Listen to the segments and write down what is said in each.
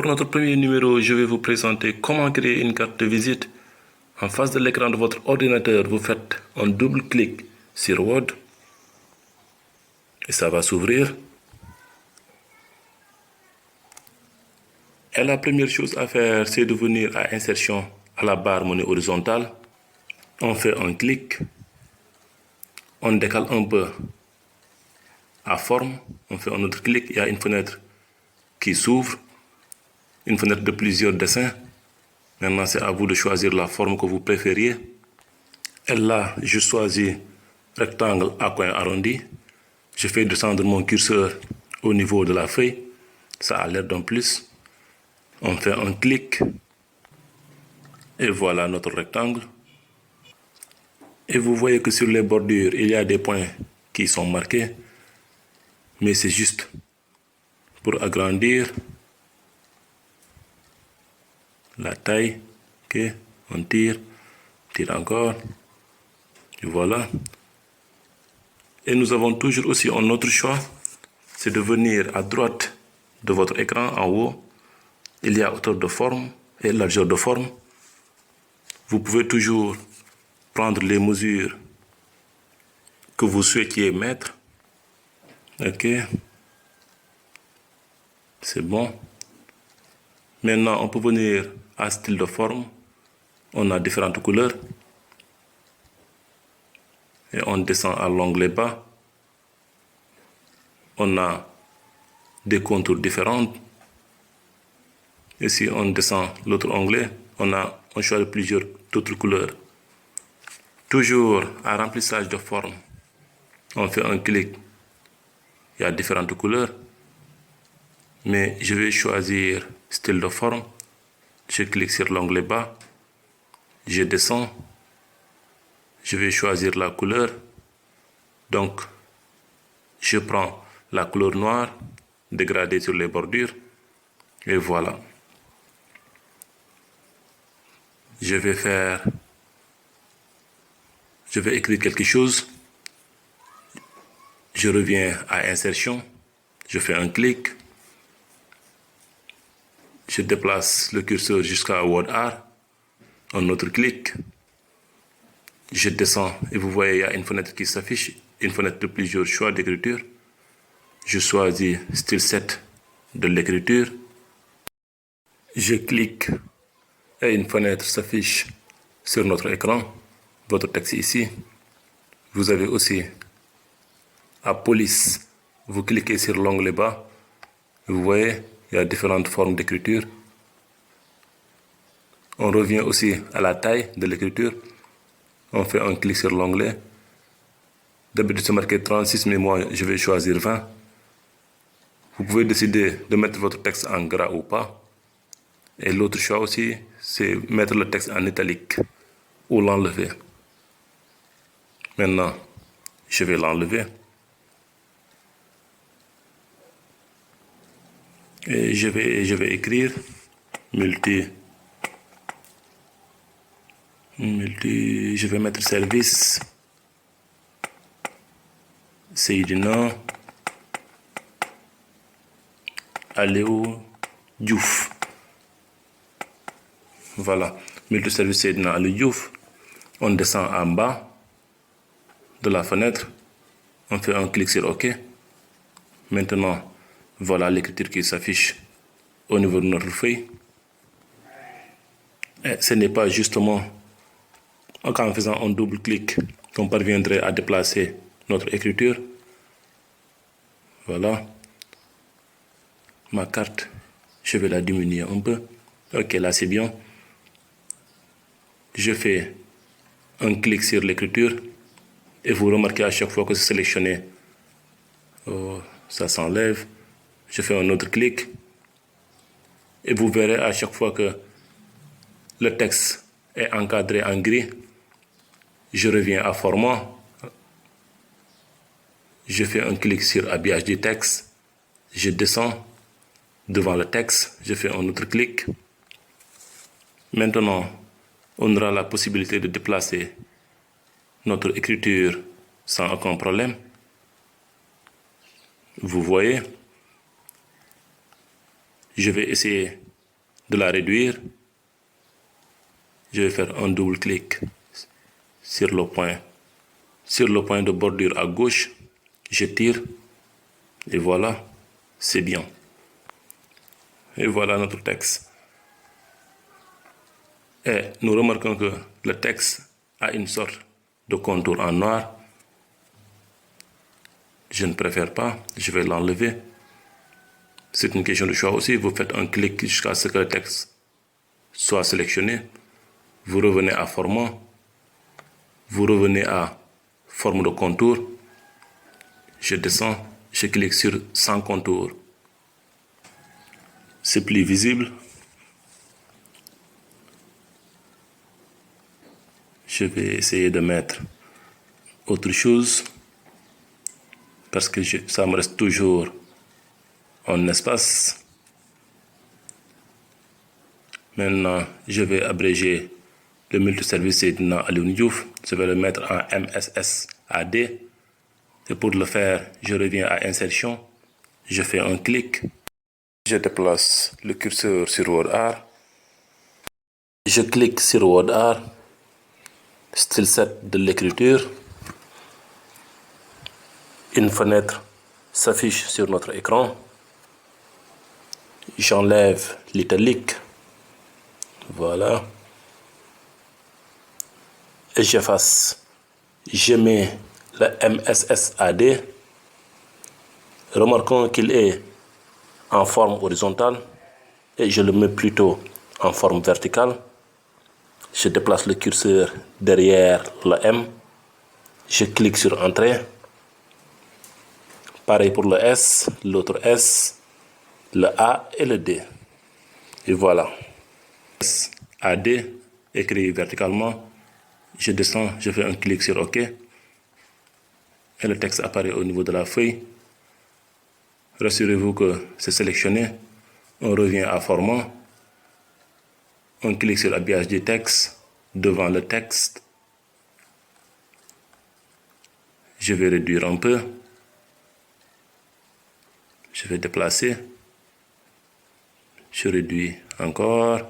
notre premier numéro, je vais vous présenter comment créer une carte de visite. En face de l'écran de votre ordinateur, vous faites un double clic sur Word et ça va s'ouvrir. Et la première chose à faire, c'est de venir à Insertion à la barre menu horizontale. On fait un clic, on décale un peu à Forme, on fait un autre clic, il y a une fenêtre qui s'ouvre, une fenêtre de plusieurs dessins. Maintenant, c'est à vous de choisir la forme que vous préfériez. Et là, je choisis rectangle à coin arrondi. Je fais descendre mon curseur au niveau de la feuille. Ça a l'air d'un plus. On fait un clic. Et voilà notre rectangle. Et vous voyez que sur les bordures, il y a des points qui sont marqués. Mais c'est juste pour agrandir la taille. Ok, on tire encore. Et voilà. Et nous avons toujours aussi un autre choix, c'est de venir à droite de votre écran en haut. Il y a hauteur de forme et largeur de forme. Vous pouvez toujours prendre les mesures que vous souhaitiez mettre. Ok, c'est bon. Maintenant, on peut venir à style de forme. On a différentes couleurs. Et on descend à l'onglet bas. On a des contours différents. Et si on descend l'autre onglet, on choisit plusieurs autres couleurs. Toujours à remplissage de forme, on fait un clic. Il y a différentes couleurs. Mais je vais choisir style de forme. Je clique sur l'onglet bas. Je descends. Je vais choisir la couleur. Donc, je prends la couleur noire, dégradée sur les bordures. Et voilà. Je vais écrire quelque chose. Je reviens à Insertion. Je fais un clic. Je déplace le curseur jusqu'à Word Art. Un autre clic. Je descends et vous voyez, il y a une fenêtre qui s'affiche. Une fenêtre de plusieurs choix d'écriture. Je choisis style 7 de l'écriture. Je clique et une fenêtre s'affiche sur notre écran. Votre texte ici. Vous avez aussi à police. Vous cliquez sur l'onglet bas. Vous voyez, il y a différentes formes d'écriture. On revient aussi à la taille de l'écriture. On fait un clic sur l'onglet. D'habitude, c'est marqué 36, mais moi, je vais choisir 20. Vous pouvez décider de mettre votre texte en gras ou pas. Et l'autre choix aussi, c'est mettre le texte en italique ou l'enlever. Maintenant, je vais l'enlever. Et je vais écrire je vais mettre service Seydina Aliou Diouf. Voilà, multiservice Seydina Aliou Diouf. On descend en bas de la fenêtre. On fait un clic sur OK. Maintenant, voilà l'écriture qui s'affiche au niveau de notre feuille. Et ce n'est pas justement en faisant un double clic qu'on parviendrait à déplacer notre écriture. Voilà. Ma carte, je vais la diminuer un peu. Ok, là c'est bien. Je fais un clic sur l'écriture et vous remarquez à chaque fois que c'est sélectionné, ça s'enlève. Je fais un autre clic et vous verrez à chaque fois que le texte est encadré en gris. Je reviens à format. Je fais un clic sur habillage du texte. Je descends devant le texte. Je fais un autre clic. Maintenant, on aura la possibilité de déplacer notre écriture sans aucun problème. Vous voyez, je vais essayer de la réduire, je vais faire un double clic sur le point de bordure à gauche, je tire et voilà, c'est bien. Et voilà notre texte. Et nous remarquons que le texte a une sorte de contour en noir. Je ne préfère pas, je vais l'enlever. C'est une question de choix aussi. Vous faites un clic jusqu'à ce que le texte soit sélectionné. Vous revenez à format. Vous revenez à forme de contour. Je descends, je clique sur sans contour. C'est plus visible. Je vais essayer de mettre autre chose parce que ça me reste toujours un espace. Maintenant, je vais abréger le multiservice Seydina Alioune Diouf. Je vais le mettre en MSSAD. Et pour le faire, je reviens à Insertion. Je fais un clic. Je déplace le curseur sur WordArt. Je clique sur WordArt. Style 7 de l'écriture. Une fenêtre s'affiche sur notre écran. J'enlève l'italique. Voilà. Et j'efface. Je mets le MSSAD. Remarquons qu'il est en forme horizontale et je le mets plutôt en forme verticale. Je déplace le curseur derrière le M. Je clique sur Entrée. Pareil pour le S, l'autre S, le A et le D. Et voilà. S, A, D, écrit verticalement. Je descends, je fais un clic sur OK. Et le texte apparaît au niveau de la feuille. Rassurez-vous que c'est sélectionné. On revient à format. On clique sur habillage du texte devant le texte. Je vais réduire un peu. Je vais déplacer. Je réduis encore.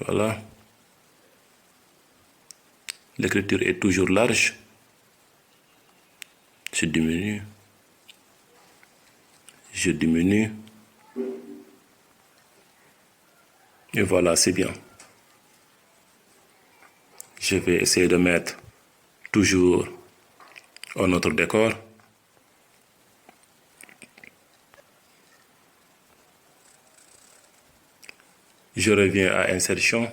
Voilà. L'écriture est toujours large. Je diminue. Je diminue. Et voilà, c'est bien. Je vais essayer de mettre toujours un autre décor. Je reviens à Insertion.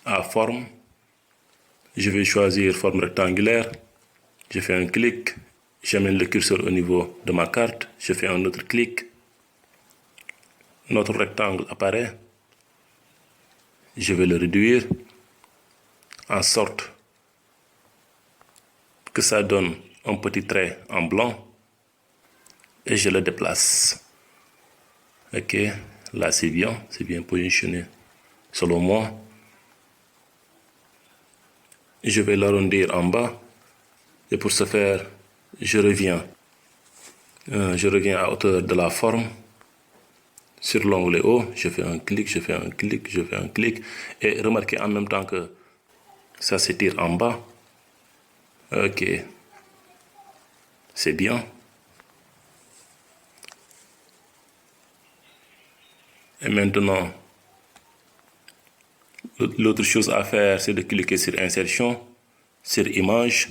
À Forme. Je vais choisir forme rectangulaire. Je fais un clic. J'amène le curseur au niveau de ma carte. Je fais un autre clic. Notre rectangle apparaît. Je vais le réduire en sorte que ça donne un petit trait en blanc et je le déplace. Ok, là c'est bien positionné selon moi. Je vais l'arrondir en bas et pour ce faire, je reviens à hauteur de la forme. Sur l'onglet haut, je fais un clic, je fais un clic, je fais un clic et remarquez en même temps que ça s'étire en bas. Ok, c'est bien. Et maintenant, l'autre chose à faire, c'est de cliquer sur Insertion, sur Image,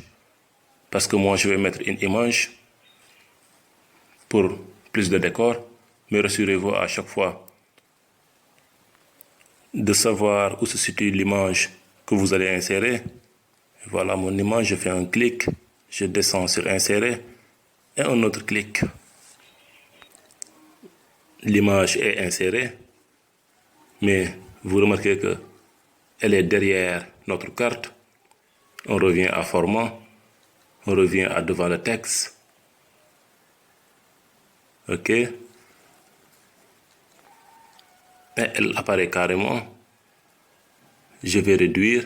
parce que moi je vais mettre une image pour plus de décor, mais rassurez-vous à chaque fois de savoir où se situe l'image que vous allez insérer. Voilà mon image, je fais un clic, je descends sur Insérer et un autre clic. L'image est insérée, mais vous remarquez que elle est derrière notre carte. On revient à Format, on revient à devant le texte. Ok. Et elle apparaît carrément. Je vais réduire.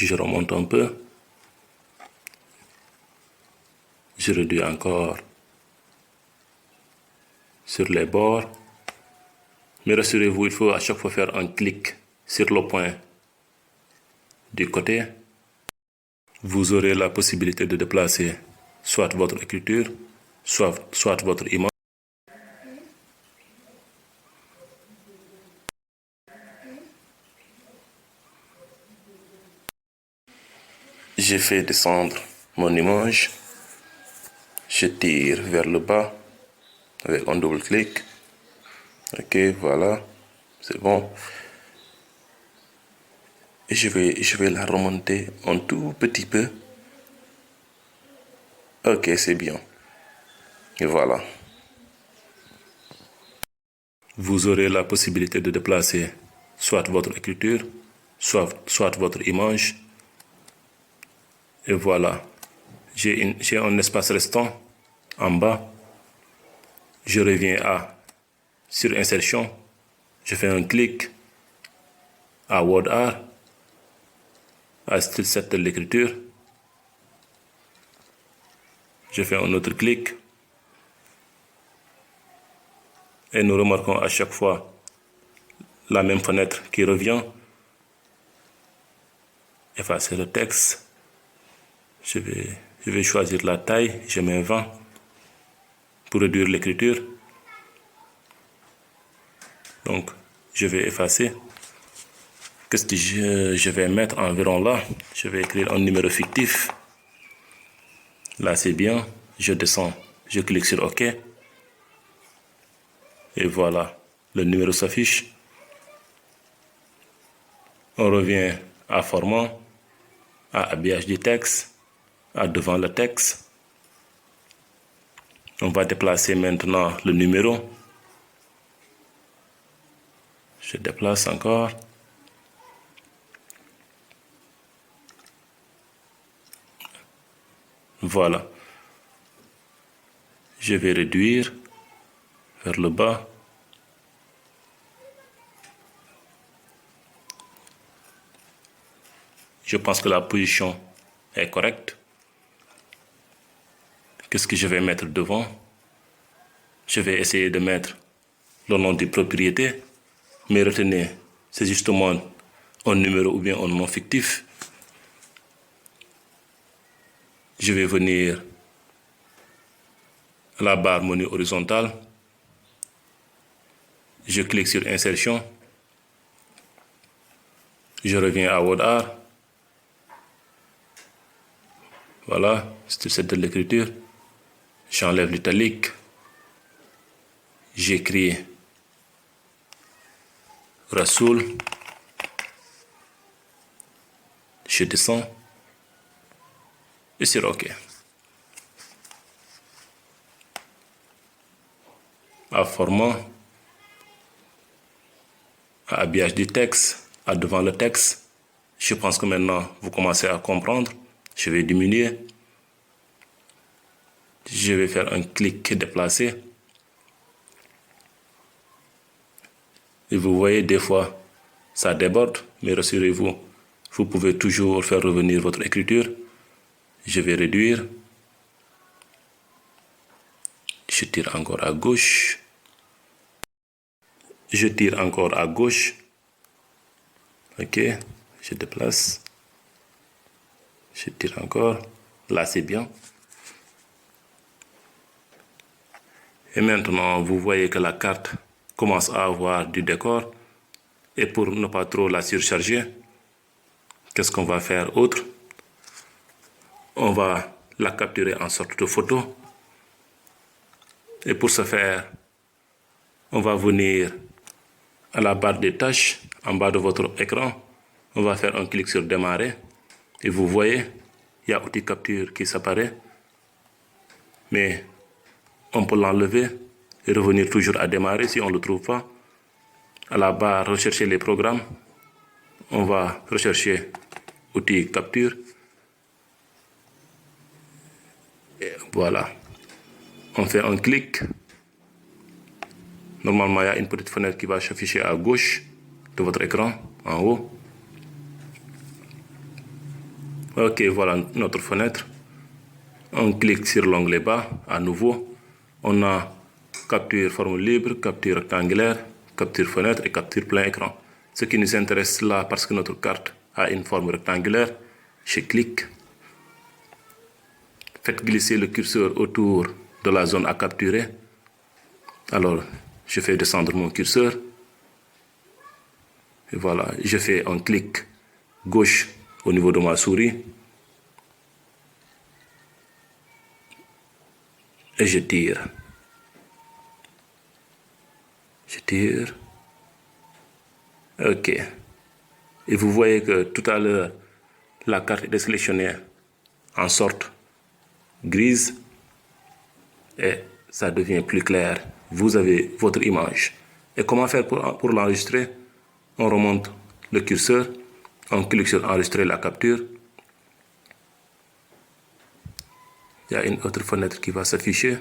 Je remonte un peu. Je réduis encore sur les bords. Mais rassurez-vous, il faut à chaque fois faire un clic sur le point du côté. Vous aurez la possibilité de déplacer soit votre écriture, soit votre image. J'ai fait descendre mon image. Je tire vers le bas avec un double clic. Ok, voilà, c'est bon. Et je vais la remonter un tout petit peu. Ok, c'est bien. Et voilà. Vous aurez la possibilité de déplacer soit votre écriture, soit votre image. Et voilà. J'ai un espace restant en bas. Je reviens sur insertion. Je fais un clic à Word Art, à style 7 de l'écriture. Je fais un autre clic. Et nous remarquons à chaque fois la même fenêtre qui revient. Effacer le texte. Je vais choisir la taille. Je mets 20 pour réduire l'écriture. Donc, je vais effacer. Qu'est-ce que je vais mettre environ là? Je vais écrire un numéro fictif. Là, c'est bien. Je descends. Je clique sur OK. Et voilà. Le numéro s'affiche. On revient à format, à habillage du texte, à devant le texte. On va déplacer maintenant le numéro. Je déplace encore. Voilà. Je vais réduire vers le bas. Je pense que la position est correcte. Qu'est-ce que je vais mettre devant? Je vais essayer de mettre le nom du propriétaire. Mais retenez, c'est justement un numéro ou bien un nom fictif. Je vais venir à la barre menu horizontale. Je clique sur insertion. Je reviens à Word Art. Voilà, c'est de l'écriture. J'enlève l'italique. J'écris Rasoul. Je descends. Et c'est OK. À format, à habillage du texte, à devant le texte. Je pense que maintenant, vous commencez à comprendre. Je vais diminuer. Je vais faire un clic déplacé. Et vous voyez, des fois, ça déborde, mais rassurez-vous, vous pouvez toujours faire revenir votre écriture. Je vais réduire. Je tire encore à gauche. Je tire encore à gauche. Ok, je déplace. Je tire encore. Là, c'est bien. Et maintenant, vous voyez que la carte commence à avoir du décor. Et pour ne pas trop la surcharger, qu'est-ce qu'on va faire autre? On va la capturer en sorte de photo. Et pour ce faire, on va venir à la barre des tâches en bas de votre écran. On va faire un clic sur démarrer. Et vous voyez, il y a outil capture qui s'apparaît. Mais on peut l'enlever et revenir toujours à démarrer si on ne le trouve pas. À la barre rechercher les programmes, on va rechercher outil capture. Et voilà. On fait un clic. Normalement, il y a une petite fenêtre qui va s'afficher à gauche de votre écran, en haut. Ok, voilà notre fenêtre. On clique sur l'onglet bas, à nouveau. On a capture forme libre, capture rectangulaire, capture fenêtre et capture plein écran. Ce qui nous intéresse là, parce que notre carte a une forme rectangulaire, je clique. Faites glisser le curseur autour de la zone à capturer. Alors, je fais descendre mon curseur. Et voilà, je fais un clic gauche au niveau de ma souris. Et je tire. Je tire. Ok. Et vous voyez que tout à l'heure, la carte est sélectionnée en sorte grise. Et ça devient plus clair. Vous avez votre image. Et comment faire pour l'enregistrer? On remonte le curseur, on clique sur enregistrer la capture. Il y a une autre fenêtre qui va s'afficher.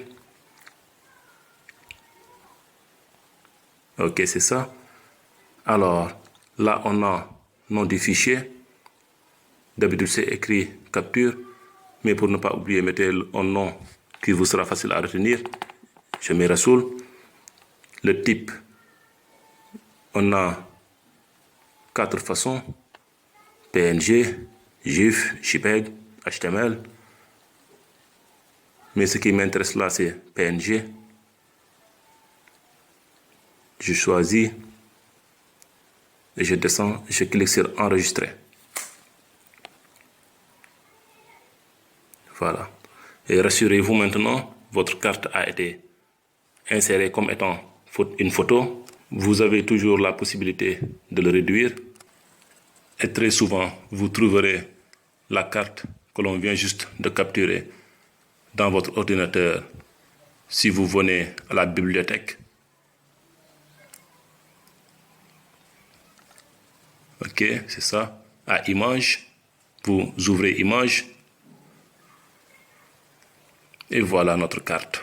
Ok, c'est ça. Alors, là, on a nom du fichier. D'habitude, c'est écrit capture. Mais pour ne pas oublier, mettez un nom qui vous sera facile à retenir. Je mets Rassoul. Le type, on a 4 façons. PNG, GIF, JPEG, HTML. Mais ce qui m'intéresse là, c'est PNG. Je choisis et je descends, je clique sur enregistrer. Voilà. Et rassurez-vous maintenant, votre carte a été insérée comme étant une photo. Vous avez toujours la possibilité de le réduire. Et très souvent, vous trouverez la carte que l'on vient juste de capturer dans votre ordinateur si vous venez à la bibliothèque. Ok, c'est ça. À image, vous ouvrez image. Et voilà notre carte.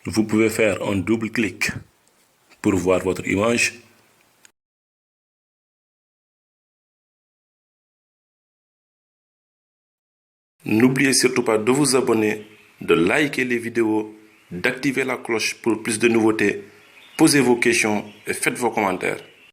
Vous pouvez faire un double clic pour voir votre image. N'oubliez surtout pas de vous abonner, de liker les vidéos, d'activer la cloche pour plus de nouveautés. Posez vos questions et faites vos commentaires.